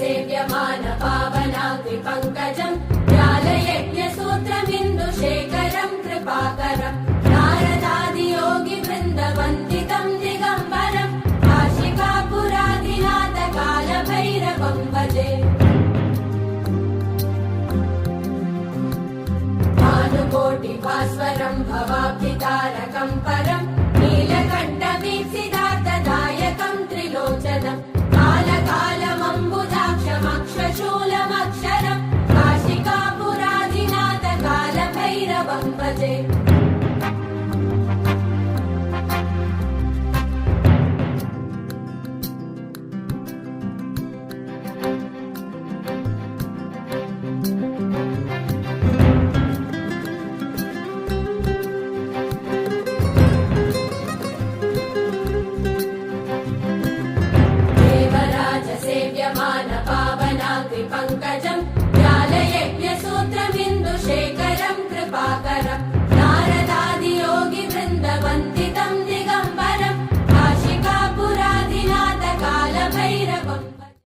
सेव्यमान पावनाग्नि पङ्कजम् ज्ञालयज्ञसूत्रमिन्दुशेखरम् कृपाकरम् नारदादियोगि वृन्दवन्दितम् दिगम्बरम् काशिकापुराधिनाथ कालभैरवम् भजे भानुकोटिभास्वरम् भवाब्धितारकम् परम् नीलकण्ठवीप्सितार्थदायकम् त्रिलोचनम् कालकालमम्बुजाक्षमक्षशूलमक्षरम् काशिकापुराधिनाथ कालभैरवम् भजे सेव्यमान पावनाग्नि पङ्कजम्